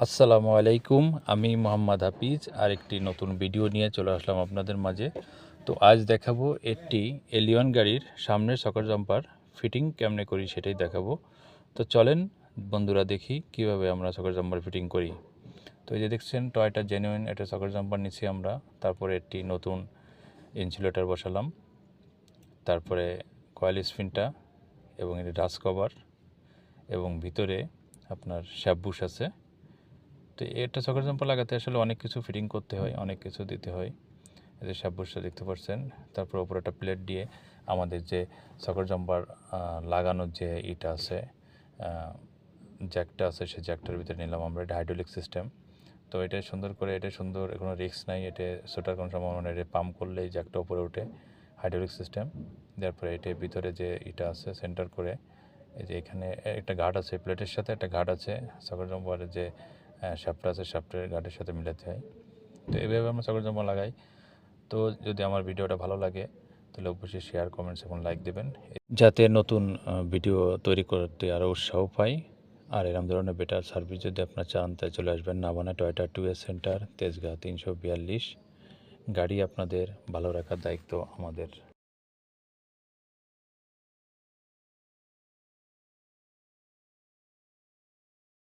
আসসালামু আলাইকুম। আমি মোহাম্মদ হাফিজ আরেকটি নতুন ভিডিও নিয়ে চলে আসলাম আপনাদের মাঝে। তো আজ দেখাবো একটি এলিয়ন গাড়ির সামনের সকার জাম্পার ফিটিং কেমনে করি সেটাই দেখাবো। তো চলেন বন্ধুরা দেখি কিভাবে আমরা সকার জাম্পার ফিটিং করি। তো এই যে দেখছেন টয়োটা জেনুইন একটা সকার জাম্পার নিচ্ছি আমরা। তারপরে একটি নতুন ইনসুলেটর বসালাম, তারপরে কয়েল স্পিনটা এবং এটি ডাস্ট কভার এবং ভিতরে আপনার শ্যাপবুশ আছে। তো এটা সকার জাম্পার লাগাতে আসলে অনেক কিছু ফিটিং করতে হয়, অনেক কিছু দিতে হয়। এই যে শ্যাপবুশটা দেখতে পাচ্ছেন, তারপর উপরে একটা প্লেট দিয়ে আমাদের যে সকার জাম্পার লাগানোর যে ইটা আছে, জ্যাকটা আছে, সেই জ্যাকটার ভিতরে নিলাম আমরা। এটা হাইড্রোলিক সিস্টেম। তো এটা সুন্দর করে, এটা সুন্দর, কোনো রিস্ক নাই, এটা ছোটার কোনো সম্ভাবনা, এটা পাম্প করলেই জ্যাকটা উপরে ওঠে। Hydraulic system. তারপরে এটার ভিতরে যে ইটা আছে সেন্টার করে, এই যে এখানে একটা গার্ড আছে, প্লেটের সাথে একটা গার্ড আছে, সকার জাম্পারের যে শ্যাফটটা আছে শ্যাফটের গার্ডের সাথে মিলাতে হয়। তো এভাবে আমরা সকার জাম্পার লাগাই। তো যদি আমার ভিডিওটা ভালো লাগে তাহলে অবশ্যই শেয়ার, কমেন্টস এবং লাইক দেবেন, যাতে নতুন ভিডিও তৈরি করতে আরও উৎসাহ পাই। আর এরকম ধরনের বেটার সার্ভিস যদি আপনারা চান তাই চলে আসবেন Navana Toyota twice centre, Tejgaon 342। গাড়ি আপনাদের ভালো রাখার দায়িত্ব আমাদের।